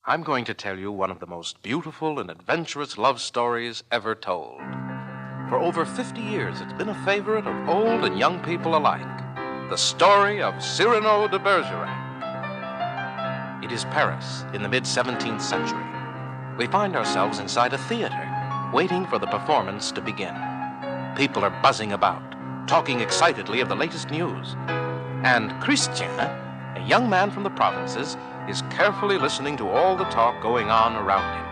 I'm going to tell you one of the most beautiful and adventurous love stories ever told. For over 50 years, it's been a favorite of old and young people alike. The story of Cyrano de Bergerac. It is Paris in the mid-17th century. We find ourselves inside a theater, waiting for the performance to begin. People are buzzing about, talking excitedly of the latest news. And Christian, a young man from the provinces, is carefully listening to all the talk going on around him.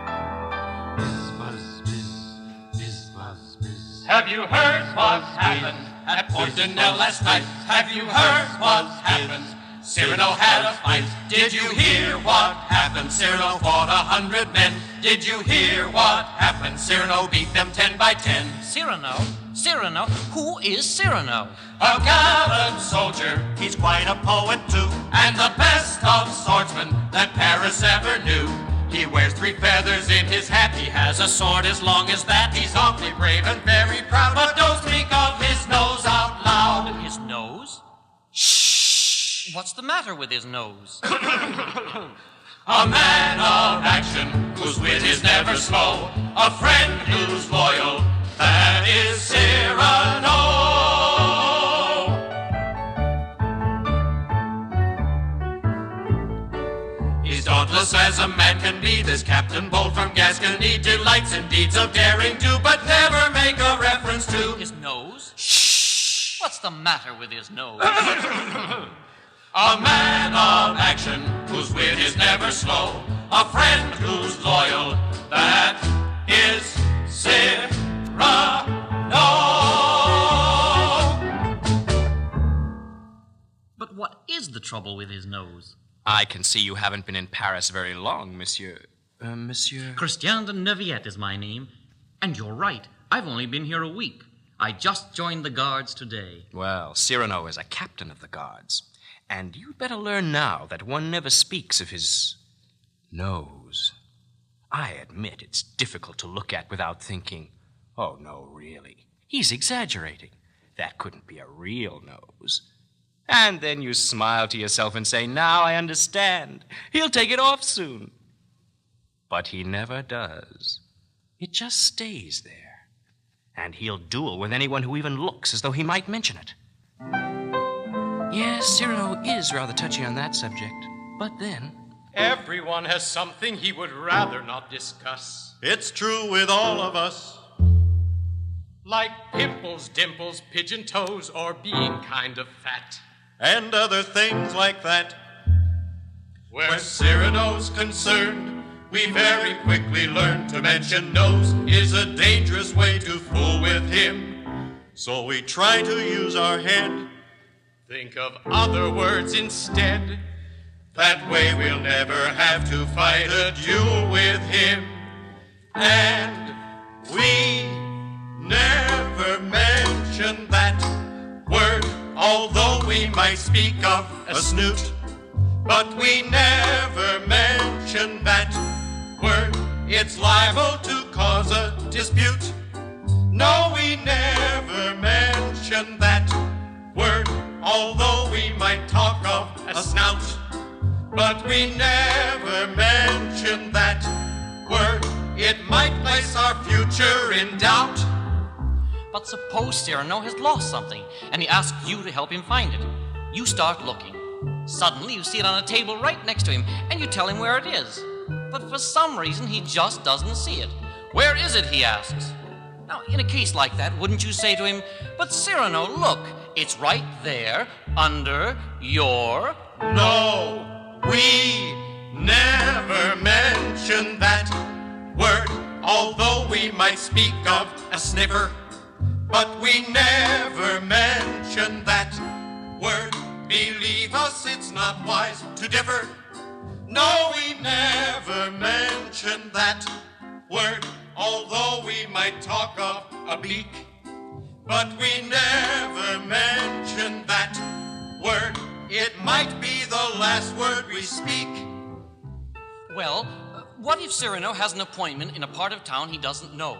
Have you heard what happened at Portinel last night? Have you heard what happened? Cyrano had a fight. Did you hear what happened? Cyrano fought 100 men. Did you hear what happened? Cyrano beat them 10 by 10. Cyrano? Who is Cyrano? A gallant soldier, he's quite a poet too, and the best of swordsmen that Paris ever knew. He wears 3 feathers in his hat, he has a sword as long as that. He's awfully brave and very proud, but don't speak of his nose out loud. His nose? Shh! What's the matter with his nose? A man of action, whose wit is never slow, a friend who's loyal, that is Cyrano. He's dauntless as a man can be, this Captain Bold from Gascony, delights in deeds of daring do, but never make a reference to his nose. Shh! What's the matter with his nose? A man of action, whose wit is never slow, a friend who's loyal, that is Cyrano. But what is the trouble with his nose? I can see you haven't been in Paris very long, monsieur. Monsieur? Christian de Neuvillette is my name. And you're right, I've only been here a week. I just joined the guards today. Well, Cyrano is a captain of the guards. And you'd better learn now that one never speaks of his nose. I admit it's difficult to look at without thinking, oh, no, really, he's exaggerating. That couldn't be a real nose. And then you smile to yourself and say, now I understand. He'll take it off soon. But he never does. It just stays there. And he'll duel with anyone who even looks as though he might mention it. Yes, Cyrano is rather touchy on that subject. But then... Everyone has something he would rather not discuss. It's true with all of us. Like pimples, dimples, pigeon toes, or being kind of fat. And other things like that. Where Cyrano's concerned, we very quickly learn to mention nose is a dangerous way to fool with him. So we try to use our head. Think of other words instead. That way we'll never have to fight a duel with him. And we never mention that word, although we might speak of a snoot. But we never mention that word, it's liable to cause a dispute. No, we never mention that word, although we might talk of a snout. But we never mention that word, it might place our future in doubt. But suppose Cyrano has lost something, and he asks you to help him find it. You start looking. Suddenly you see it on a table right next to him, and you tell him where it is. But for some reason, he just doesn't see it. Where is it, he asks. Now, in a case like that, wouldn't you say to him, but Cyrano, look, it's right there, under your... No, we never mention that word, although we might speak of a sniffer. But we never mention that word. Believe us, it's not wise to differ. No, we never mention that word, although we might talk of a beak. But we never mention that word. It might be the last word we speak. Well, what if Cyrano has an appointment in a part of town he doesn't know?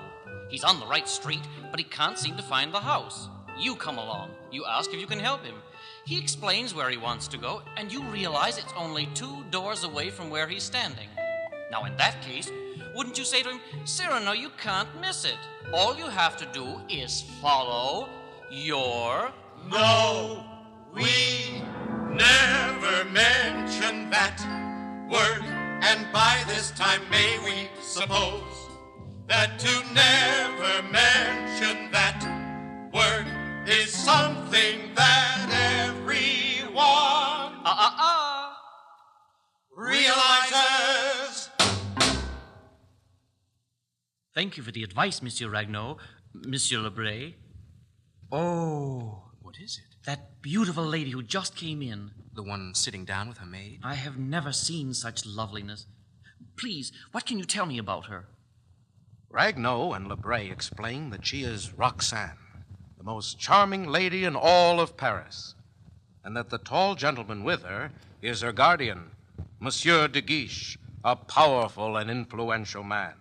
He's on the right street, but he can't seem to find the house. You come along. You ask if you can help him. He explains where he wants to go, and you realize it's only 2 doors away from where he's standing. Now, in that case, wouldn't you say to him, Cyrano, you can't miss it. All you have to do is follow your... No, we never mention that word, and by this time may we suppose that to never mention that word is something that everyone realizes. Thank you for the advice, Monsieur Ragnaud, Monsieur Lebray. Oh, what is it? That beautiful lady who just came in. The one sitting down with her maid? I have never seen such loveliness. Please, what can you tell me about her? Ragnaud and Lebray explain that she is Roxane, the most charming lady in all of Paris, and that the tall gentleman with her is her guardian, Monsieur de Guiche, a powerful and influential man.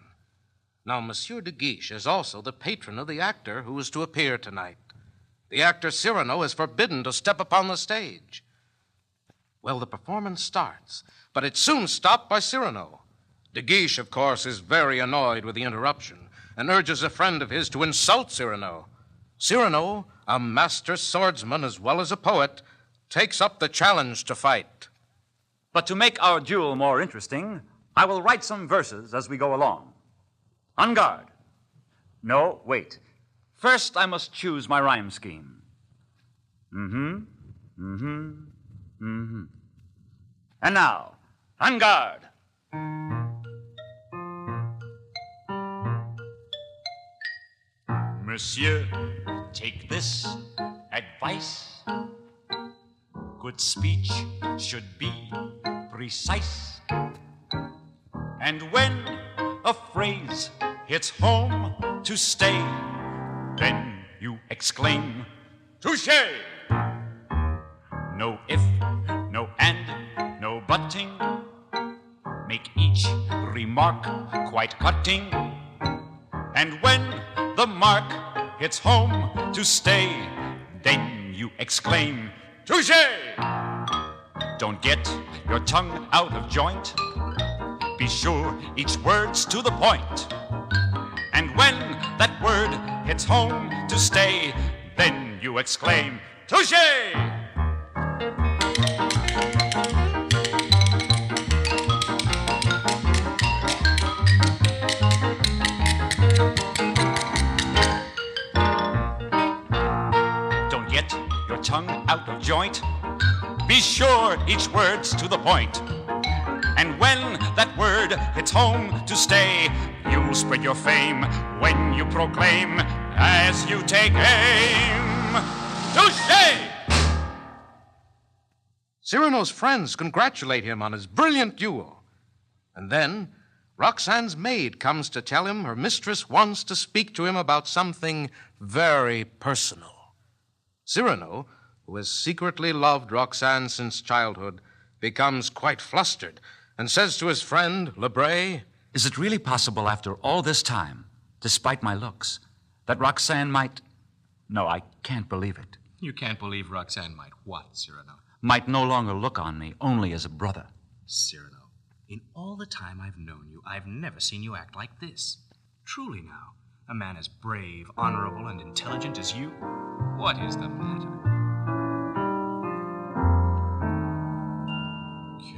Now, Monsieur de Guiche is also the patron of the actor who is to appear tonight. The actor Cyrano is forbidden to step upon the stage. Well, the performance starts, but it's soon stopped by Cyrano. De Guiche, of course, is very annoyed with the interruption and urges a friend of his to insult Cyrano. Cyrano, a master swordsman as well as a poet, takes up the challenge to fight. But to make our duel more interesting, I will write some verses as we go along. En garde. No, wait. First, I must choose my rhyme scheme. And now, en garde. Monsieur, take this advice. Good speech should be precise. And when a phrase hits home to stay, then you exclaim, Touche! No if, no and, no butting. Make each remark quite cutting. And when the mark hits home to stay, then you exclaim, Touche! Don't get your tongue out of joint. Be sure each word's to the point. And when that word hits home to stay, then you exclaim, Touche! Don't get your tongue out of joint. Be sure each word's to the point. And when that word hits home to stay, you'll spread your fame when you proclaim as you take aim, Touche! Cyrano's friends congratulate him on his brilliant duel. And then Roxane's maid comes to tell him her mistress wants to speak to him about something very personal. Cyrano, who has secretly loved Roxane since childhood, becomes quite flustered and says to his friend, Lebray, Is it really possible after all this time, despite my looks, that Roxane might... No, I can't believe it. You can't believe Roxane might what, Cyrano? Might no longer look on me only as a brother. Cyrano, in all the time I've known you, I've never seen you act like this. Truly now, a man as brave, honorable, and intelligent as you. What is the matter?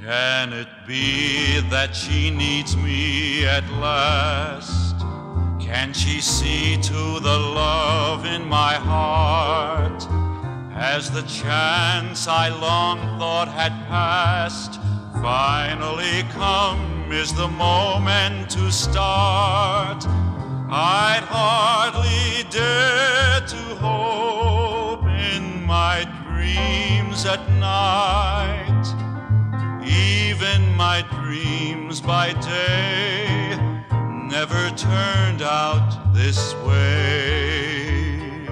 Can it be that she needs me at last? Can she see to the love in my heart? Has the chance I long thought had passed finally come? Is the moment to start? I'd hardly dare to hope in my dreams at night. Even my dreams by day never turned out this way.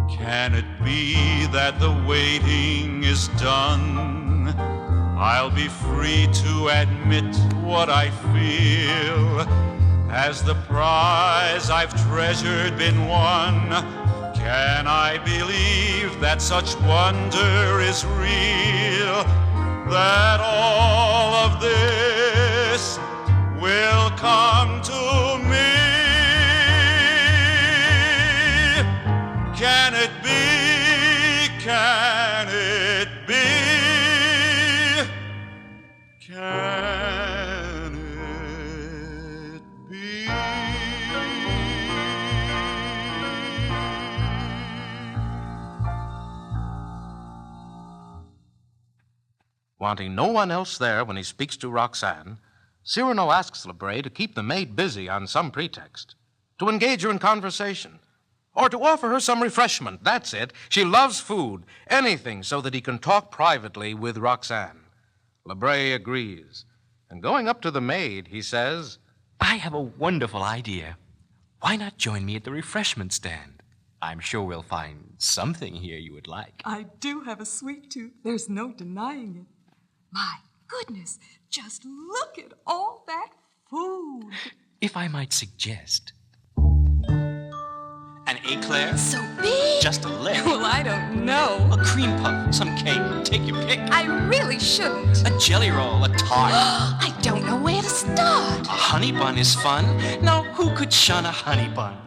Can it be that the waiting is done? I'll be free to admit what I feel. Has the prize I've treasured been won? Can I believe that such wonder is real? That all of this this will come to me. Can it be? Can it be? Can it be? Wanting no one else there when he speaks to Roxane, Cyrano asks Lebray to keep the maid busy on some pretext, to engage her in conversation, or to offer her some refreshment. That's it. She loves food, anything so that he can talk privately with Roxane. Lebray agrees, and going up to the maid, he says, I have a wonderful idea. Why not join me at the refreshment stand? I'm sure we'll find something here you would like. I do have a sweet tooth. There's no denying it. My goodness, just look at all that food. If I might suggest, an eclair? So big. Just a lick. Well, I don't know. A cream puff, some cake, take your pick. I really shouldn't. A jelly roll, a tart. I don't know where to start. A honey bun is fun. Now, who could shun a honey bun?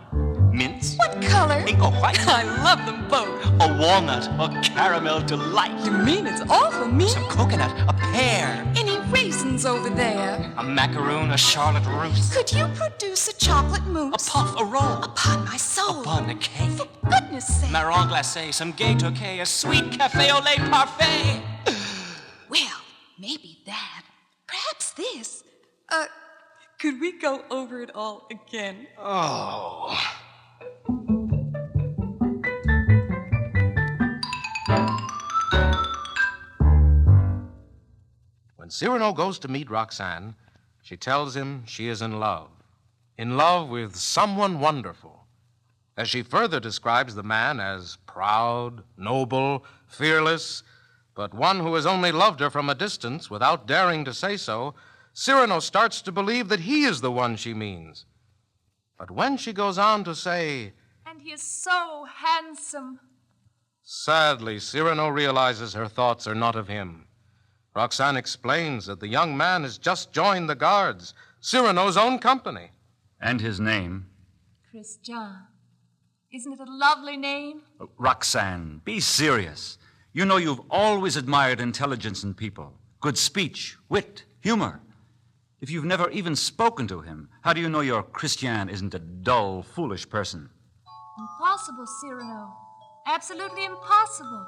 Mince? What color? Pink or white? I love them both. A walnut, a caramel delight. You mean it's all for me? Some coconut, a pear. Any raisins over there? A macaroon, a charlotte russe. Could you produce a chocolate A mousse? puff, a roll. Upon my soul. A bun, a cake. For goodness sake. Marron glacé, some gay toquet, a sweet café au lait parfait. Well, maybe that. Perhaps this. Could we go over it all again? Oh. When Cyrano goes to meet Roxane, she tells him she is in love with someone wonderful. As she further describes the man as proud, noble, fearless, but one who has only loved her from a distance without daring to say so, Cyrano starts to believe that he is the one she means. But when she goes on to say, and he is so handsome, sadly, Cyrano realizes her thoughts are not of him. Roxane explains that the young man has just joined the Guards, Cyrano's own company. And his name? Christian. Isn't it a lovely name? Roxane, be serious. You know you've always admired intelligence in people, good speech, wit, humor. If you've never even spoken to him, how do you know your Christian isn't a dull, foolish person? Impossible, Cyrano. Absolutely impossible.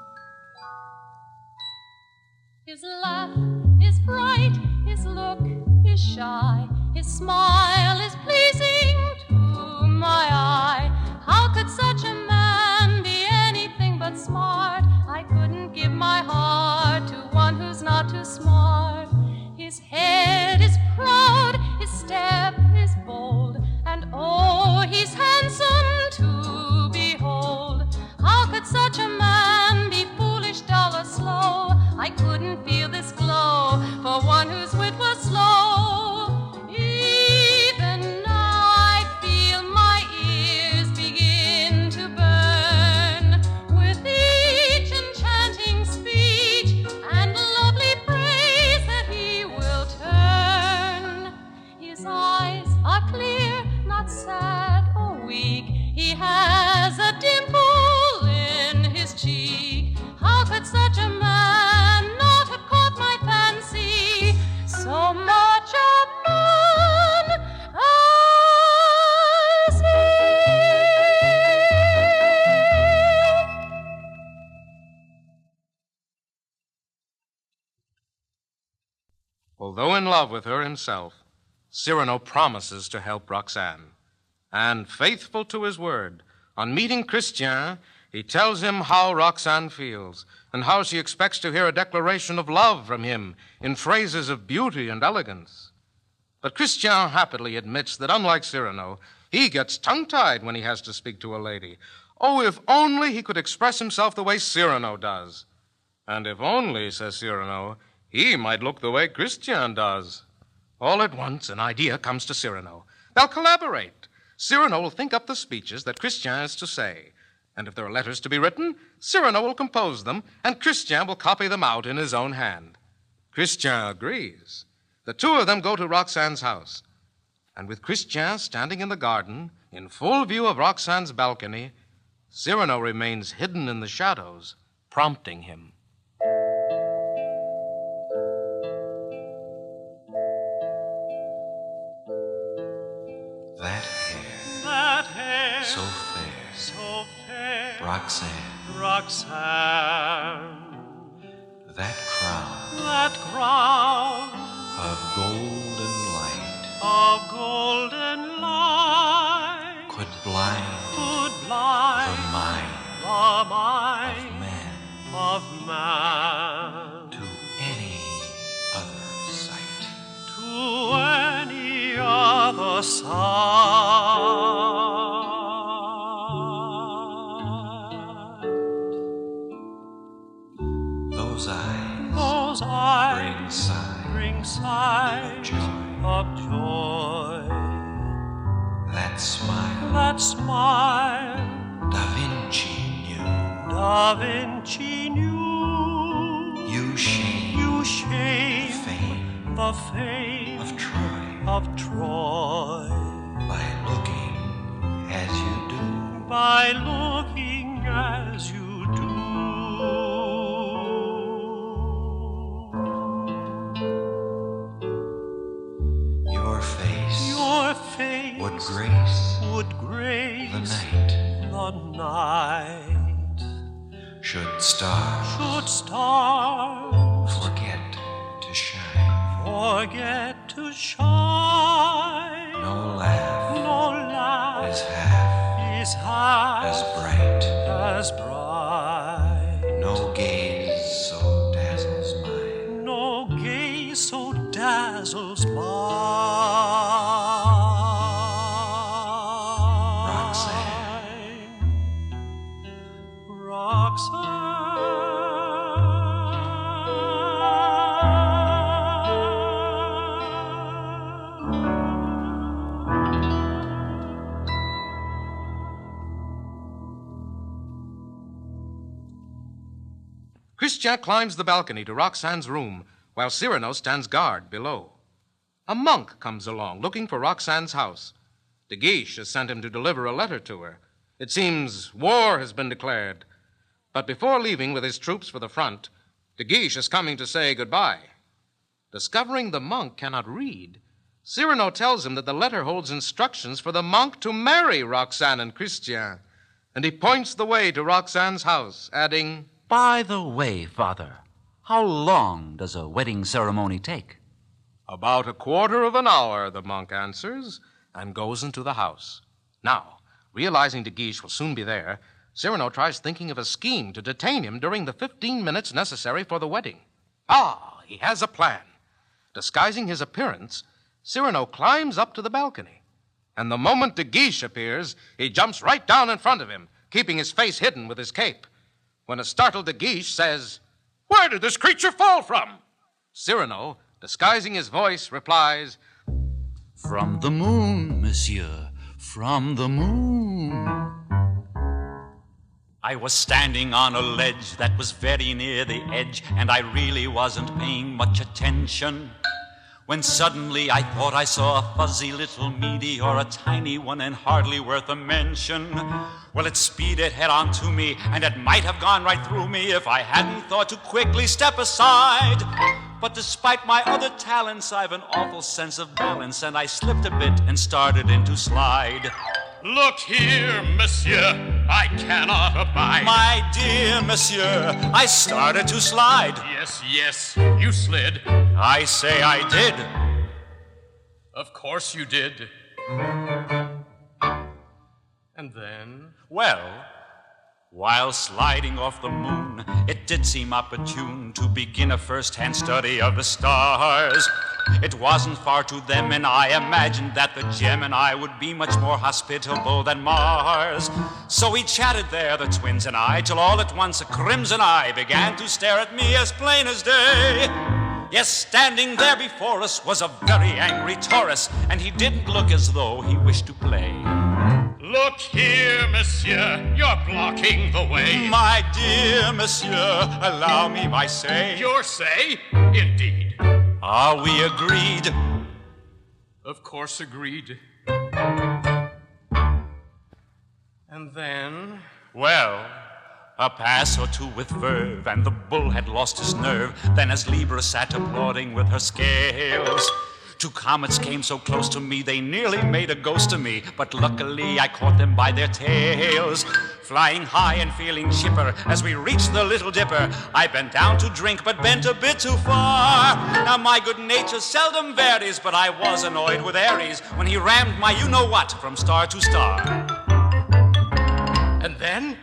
His laugh is bright, his look is shy, his smile is pleasing to my eye. How could such a man be anything but smart? I couldn't give my heart to one who's not too smart. His head is proud, his step is bold, and oh, he's handsome to behold. How could such a man be foolish, dull, or slow? I couldn't feel this glow for one whose wit was slow. Even now I feel my ears begin to burn with each enchanting speech and lovely phrase that he will turn. His eyes are clear, not sad or weak. He has a dimple in his cheek. How could such a man not have caught my fancy? So much a man as he. Although in love with her himself, Cyrano promises to help Roxane. And faithful to his word, on meeting Christian, he tells him how Roxane feels and how she expects to hear a declaration of love from him in phrases of beauty and elegance. But Christian happily admits that unlike Cyrano, he gets tongue-tied when he has to speak to a lady. Oh, if only he could express himself the way Cyrano does. And if only, says Cyrano, he might look the way Christian does. All at once, an idea comes to Cyrano. They'll collaborate. Cyrano will think up the speeches that Christian is to say. And if there are letters to be written, Cyrano will compose them, and Christian will copy them out in his own hand. Christian agrees. The two of them go to Roxane's house. And with Christian standing in the garden, in full view of Roxane's balcony, Cyrano remains hidden in the shadows, prompting him. That hair, so fair, so fair, Roxane, Roxane, that crown of golden light could blind the mind of man to any other sight. Those eyes bring sight of joy. That smile Da Vinci knew. You shame the fame of Troy. By looking as you do. Your face would grace the night. Should stars forget to shine. No laugh is half as bright. No gaze so dazzles Roxane. Christian climbs the balcony to Roxane's room, while Cyrano stands guard below. A monk comes along, looking for Roxane's house. De Guiche has sent him to deliver a letter to her. It seems war has been declared. But before leaving with his troops for the front, De Guiche is coming to say goodbye. Discovering the monk cannot read, Cyrano tells him that the letter holds instructions for the monk to marry Roxane and Christian, and he points the way to Roxane's house, adding, By the way, Father, how long does a wedding ceremony take? About a quarter of an hour, the monk answers, and goes into the house. Now, realizing De Guiche will soon be there, Cyrano tries thinking of a scheme to detain him during the 15 minutes necessary for the wedding. He has a plan. Disguising his appearance, Cyrano climbs up to the balcony. And the moment De Guiche appears, he jumps right down in front of him, keeping his face hidden with his cape. When a startled De Guiche says, "Where did this creature fall from?" Cyrano, disguising his voice, replies, "From the moon, monsieur, from the moon." I was standing on a ledge that was very near the edge, and I really wasn't paying much attention, when suddenly I thought I saw a fuzzy little meteor, a tiny one and hardly worth a mention. Well, it speeded head on to me, and it might have gone right through me if I hadn't thought to quickly step aside. But despite my other talents, I've an awful sense of balance, and I slipped a bit and started in to slide. Look here, monsieur, I cannot abide. My dear monsieur, I started to slide. Yes, you slid. I say I did. Of course you did. And then? Well, while sliding off the moon, it did seem opportune to begin a first-hand study of the stars. It wasn't far to them, and I imagined that the Gemini would be much more hospitable than Mars. So we chatted there, the twins and I, till all at once a crimson eye began to stare at me as plain as day. Yes, standing there before us was a very angry Taurus, and he didn't look as though he wished to play. Look here, monsieur, you're blocking the way. My dear monsieur, allow me my say. Your say? Indeed. Are we agreed? Of course, agreed. And then? Well, a pass or two with verve, and the bull had lost his nerve. Then as Libra sat applauding with her scales, two comets came so close to me, they nearly made a ghost of me. But luckily I caught them by their tails. Flying high and feeling chipper, as we reached the Little Dipper, I bent down to drink, but bent a bit too far. Now my good nature seldom varies, but I was annoyed with Aries when he rammed my you-know-what from star to star. And then?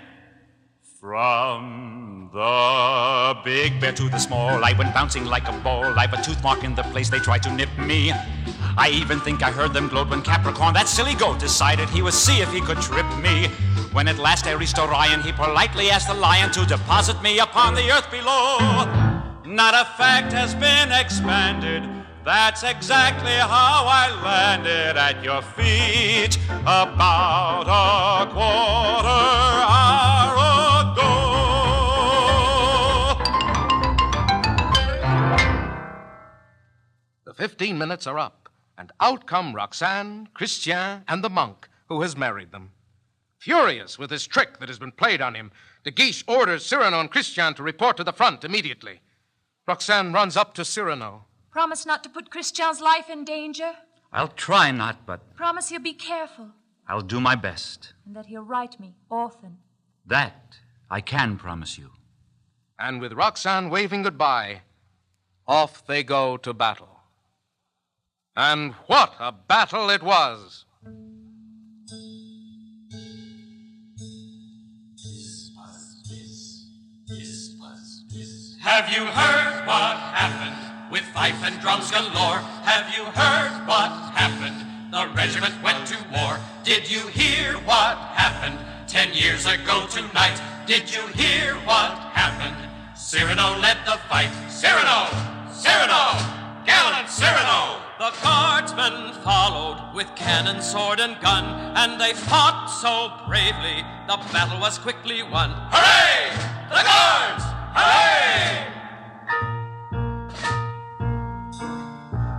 From the big bear to the small, I went bouncing like a ball. I've a tooth mark in the place they tried to nip me. I even think I heard them gloat when Capricorn, that silly goat, decided he would see if he could trip me. When at last I reached Orion, he politely asked the lion to deposit me upon the earth below. Not a fact has been expanded. That's exactly how I landed at your feet about a quarter hour ago. The 15 minutes are up, and out come Roxane, Christian, and the monk who has married them. Furious with this trick that has been played on him, de Guiche orders Cyrano and Christian to report to the front immediately. Roxane runs up to Cyrano. Promise not to put Christian's life in danger. I'll try not, but Promise he'll be careful. I'll do my best. And that he'll write me often. That I can promise you. And with Roxane waving goodbye, off they go to battle. And what a battle it was! Have you heard what happened with fife and drums galore? Have you heard what happened? The regiment went to war. Did you hear what happened 10 years ago tonight? Did you hear what happened? Cyrano led the fight. Cyrano! Cyrano! Gallant Cyrano! The guardsmen followed with cannon, sword, and gun, and they fought so bravely, the battle was quickly won. Hooray! The guards! Hooray!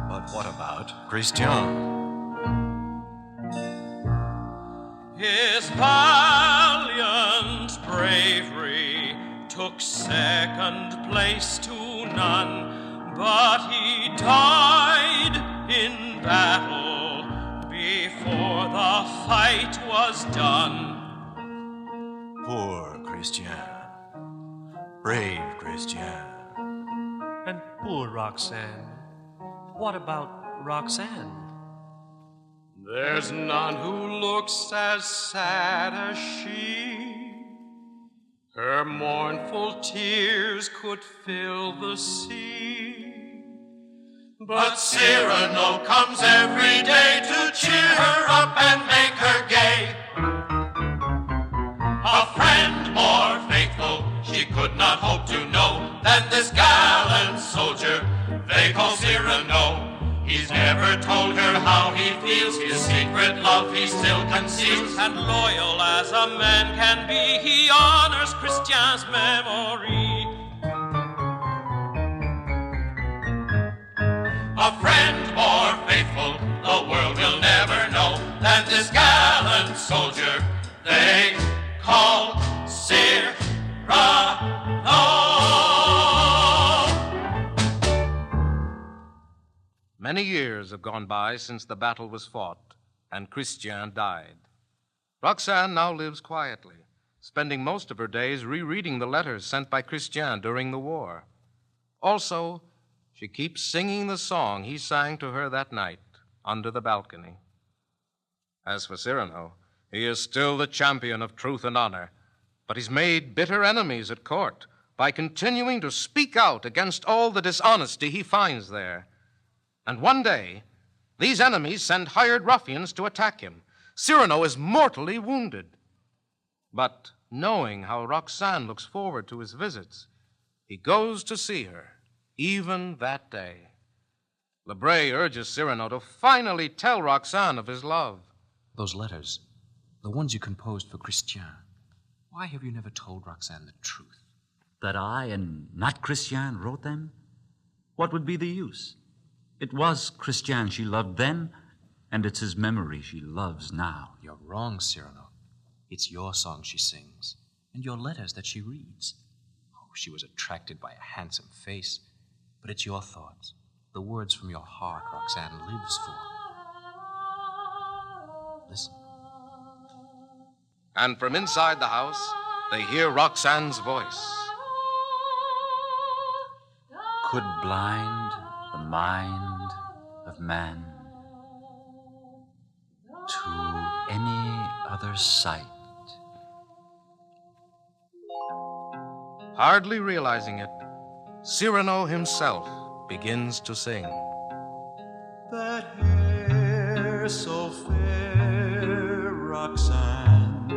But what about Christian? His valiant bravery took second place to none, but he died in battle before the fight was done. Poor Christian. Brave Christian. And poor Roxane. What about Roxane? There's none who looks as sad as she. Her mournful tears could fill the sea. But Cyrano comes every day to cheer her up and make her gay. A friend more faithful she could not hope to know than this gallant soldier they call Cyrano. He's never told her how he feels, his secret love he still conceals. And loyal as a man can be, he honors Christian's memory. A friend more faithful the world will never know than this gallant soldier they call Cyrano. Many years have gone by since the battle was fought, and Christian died. Roxane now lives quietly, spending most of her days rereading the letters sent by Christian during the war. Also, she keeps singing the song he sang to her that night under the balcony. As for Cyrano, he is still the champion of truth and honor, but he's made bitter enemies at court by continuing to speak out against all the dishonesty he finds there. And one day, these enemies send hired ruffians to attack him. Cyrano is mortally wounded. But knowing how Roxane looks forward to his visits, he goes to see her, even that day. Lebray urges Cyrano to finally tell Roxane of his love. Those letters, the ones you composed for Christian, why have you never told Roxane the truth? That I and not Christian wrote them? What would be the use? It was Christian she loved then, and it's his memory she loves now. You're wrong, Cyrano. It's your song she sings, and your letters that she reads. Oh, she was attracted by a handsome face, but it's your thoughts, the words from your heart Roxane lives for. Listen. And from inside the house, they hear Roxane's voice. Could blind the mind of man to any other sight? Hardly realizing it, Cyrano himself begins to sing. That hair so fair, Roxane,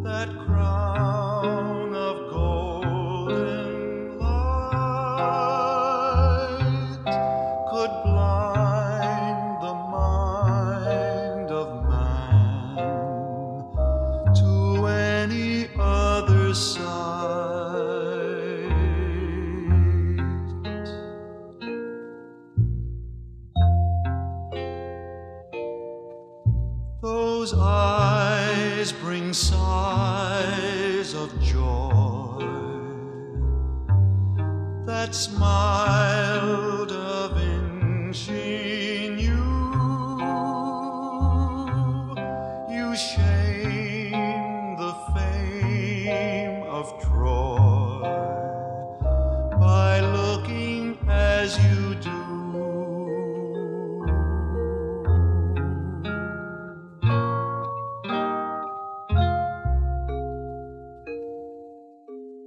that crown of golden light could blind the mind of man to any other sight. Those eyes bring sighs of joy, that smile da Vinci knew. You shame the fame of Troy by looking as you do.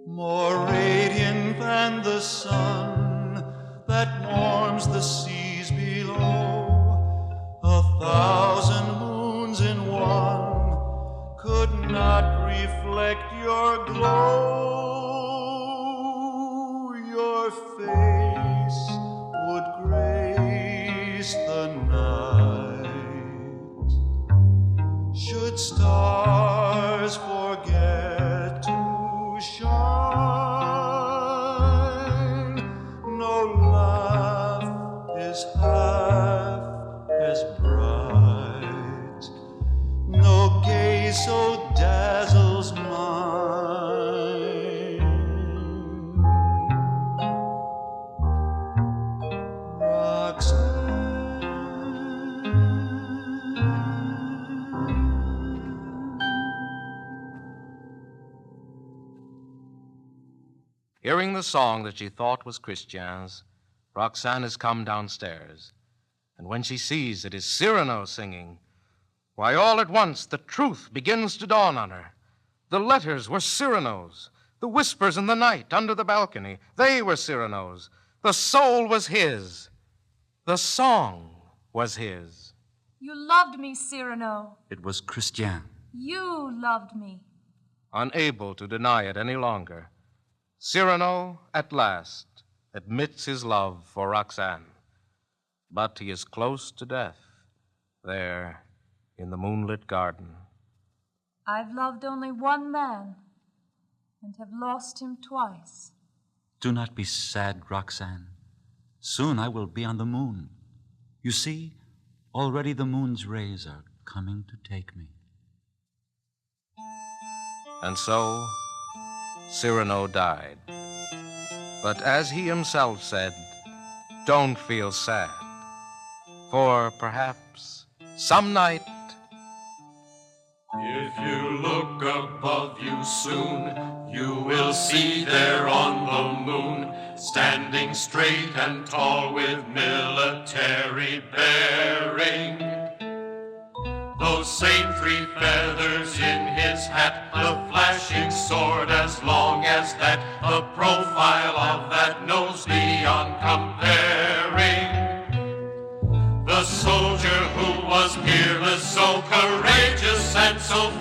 More radiant than the sun that warms the seas below, 1,000 moons in one could not reflect your glow. Your face would grace the night. Should stars forget to shine, no laugh is half as bright, no gaze so dazzles mine. Hearing the song that she thought was Christian's, Roxane has come downstairs. And when she sees it is Cyrano singing, why, all at once the truth begins to dawn on her. The letters were Cyrano's. The whispers in the night under the balcony, they were Cyrano's. The soul was his. The song was his. You loved me, Cyrano. It was Christian. You loved me. Unable to deny it any longer, Cyrano, at last, admits his love for Roxane. But he is close to death, there in the moonlit garden. I've loved only one man, and have lost him twice. Do not be sad, Roxane. Soon I will be on the moon. You see, already the moon's rays are coming to take me. And so, Cyrano died. But as he himself said, don't feel sad, for perhaps some night, if you look above you soon, you will see there on the moon, standing straight and tall with military bearing, those same 3 feathers in his hat, the flashing sword as long as that, the profile of that nose beyond comparing. The soldier who was peerless, so courageous and so